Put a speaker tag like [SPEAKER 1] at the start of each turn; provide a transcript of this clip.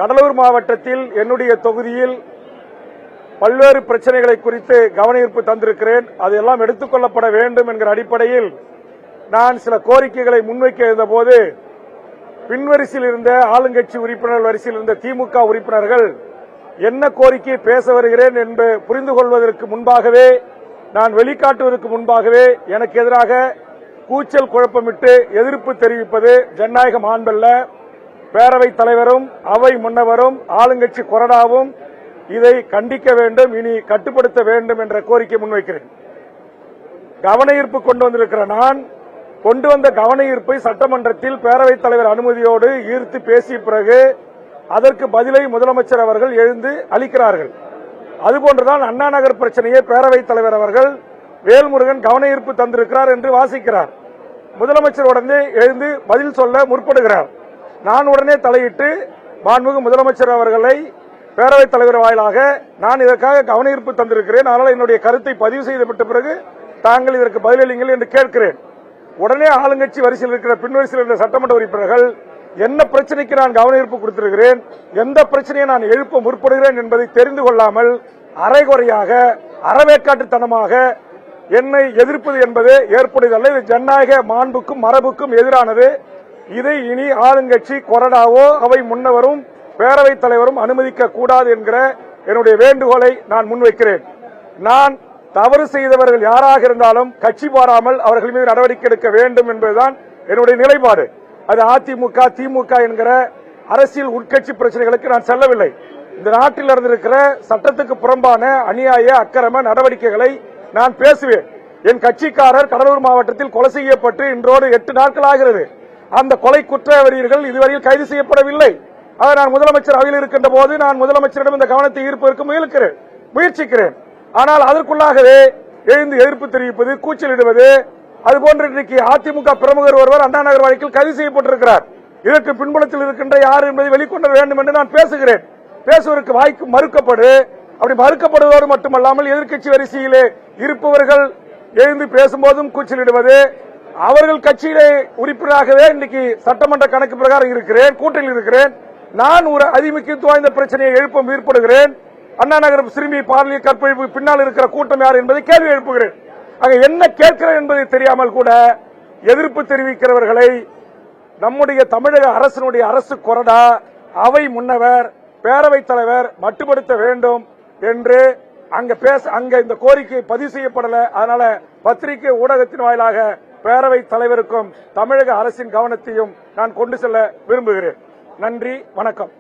[SPEAKER 1] கடலூர் மாவட்டத்தில் என்னுடைய தொகுதியில் பல்வேறு பிரச்சனைகளை குறித்து கவனஈர்ப்பு தந்திருக்கிறேன். அதெல்லாம் எடுத்துக் கொள்ளப்பட வேண்டும் என்கிற அடிப்படையில் நான் சில கோரிக்கைகளை முன்வைக்க இருந்தபோது பின்வரிசையில் இருந்த ஆளுங்கட்சி உறுப்பினர் வரிசையில் இருந்த திமுக உறுப்பினர்கள் என்ன கோரிக்கை பேச வருகிறேன் என்று புரிந்து கொள்வதற்கு முன்பாகவே, நான் வெளிக்காட்டுவதற்கு முன்பாகவே எனக்கு எதிராக கூச்சல் குழப்பமிட்டு எதிர்ப்பு தெரிவிப்பது ஜனநாயக மாண்பல்ல. பேரவைத் தலைவரும் அவை முன்னவரும் ஆளுங்கட்சி கொறடாவும் இதை கண்டிக்க வேண்டும், இனி கட்டுப்படுத்த வேண்டும் என்ற கோரிக்கை முன்வைக்கிறேன். கவனஈர்ப்பு கொண்டு வந்திருக்கிற நான் கொண்டு வந்த கவனஈர்ப்பை சட்டமன்றத்தில் பேரவைத் தலைவர் அனுமதியோடு ஈர்த்து பேசிய பிறகு அதற்கு பதிலை முதலமைச்சர் அவர்கள் எழுந்து அளிக்கிறார்கள். அதுபோன்றுதான் அண்ணா நகர் பிரச்சனையை பேரவைத் தலைவர் அவர்கள் வேல்முருகன் கவனஈர்ப்பு தந்திருக்கிறார் என்று வாசிக்கிறார். முதலமைச்சர் உடனே எழுந்து பதில் சொல்ல முற்படுகிறார். நான் உடனே தலையிட்டு மாண்புமிகு முதலமைச்சர் அவர்களை பேரவைத் தலைவர் வாயிலாக நான் இதற்காக கவனஈர்ப்பு தந்திருக்கிறேன், அதனால் என்னுடைய கருத்தை பதிவு செய்துவிட்ட பிறகு தாங்கள் இதற்கு பதிலளிங்கள் என்று கேட்கிறேன். உடனே ஆளுங்கட்சி வரிசையில் இருக்கிற பின்வரிசையில் இருந்த சட்டமன்ற உறுப்பினர்கள் என்ன பிரச்சனைக்கு நான் கவனஈர்ப்பு கொடுத்திருக்கிறேன், எந்த பிரச்சனையை நான் எழுப்ப முற்படுகிறேன் என்பதை தெரிந்து கொள்ளாமல் அரைகுறையாக அறவேக்காட்டுத்தனமாக என்னை எதிர்ப்பது என்பது ஏற்புடையதல்ல. இது ஜனநாயக மாண்புக்கும் மரபுக்கும் எதிரானது. இதை இனி ஆளுங்கட்சி கொறடாவோ அவை முன்னவரும் பேரவைத் தலைவரும் அனுமதிக்க கூடாது என்கிற என்னுடைய வேண்டுகோளை நான் முன்வைக்கிறேன். நான் தவறு செய்தவர்கள் யாராக இருந்தாலும் கட்சி பாராமல் அவர்கள் மீது நடவடிக்கை எடுக்க வேண்டும் என்பதுதான் என்னுடைய நிலைப்பாடு. அது அதிமுக திமுக என்கிற அரசியல் உட்கட்சி பிரச்சனைகளுக்கு நான் செல்லவில்லை. இந்த நாட்டில் நடந்திருக்கிற சட்டத்துக்கு புறம்பான அநியாய அக்கிரம நடவடிக்கைகளை நான் பேசுவேன். என் கட்சிக்காரர் கடலூர் மாவட்டத்தில் கொலை செய்யப்பட்டு இன்றோடு 8 நாட்கள் ஆகிறது. அந்த கொலை குற்றவாளிகள் இதுவரையில் கைது செய்யப்படவில்லை. அதை நான் முதலமைச்சர் அவையில் இருக்கின்ற போது நான் முதலமைச்சரிடம் இந்த கவனத்தை ஈர்ப்பதற்கு முயற்சிக்கிறேன். ஆனால் அதற்குள்ளாகவே எழுந்து எதிர்ப்பு தெரிவிப்பது, கூச்சலிடுவது, அதுபோன்று இன்றைக்கு அதிமுக பிரமுகர் ஒருவர் அண்ணா நகர் வழக்கில் கைது செய்யப்பட்டிருக்கிறார். இதற்கு பின்புலத்தில் இருக்கின்ற யார் என்பதை வெளிக்கொணர வேண்டும் என்று நான் பேசுகிறேன். பேசுவதற்கு வாய்ப்பு மறுக்கப்படு. அப்படி மறுக்கப்படுவதோடு மட்டுமல்லாமல் எதிர்க்கட்சி வரிசையிலே இருப்பவர்கள் எழுந்து பேசும்போதும் கூச்சலிடுவது, அவர்கள் கட்சியிலே உறுப்பினராகவே இன்றைக்கு சட்டமன்ற கணக்கு பிரகாரம் இருக்கிறேன், கூட்டணியில் இருக்கிறேன். நான் ஒரு அதிமுக்கியத்துவம் வாய்ந்த பிரச்சனையை எழுப்ப முற்படுகிறேன். அண்ணா நகர் சிறுமி பாலியல் கற்பழிப்பு பின்னால் இருக்கிற கூட்டம் யார் என்பதை கேள்வி எழுப்புகிறேன். அங்க என்ன கேட்கிறேன் என்பதை தெரியாமல் கூட எதிர்ப்பு தெரிவிக்கிறவர்களை நம்முடைய தமிழக அரசினுடைய அரசு கொறடா, அவை முன்னவர், பேரவைத் தலைவர் மட்டுப்படுத்த வேண்டும் என்று அங்க இந்த கோரிக்கை பதிவு செய்யப்படல. அதனால பத்திரிகை ஊடகத்தின் வாயிலாக பேரவைத் தலைவருக்கும் தமிழக அரசின் கவனத்தையும் நான் கொண்டு செல்ல விரும்புகிறேன். நன்றி, வணக்கம்.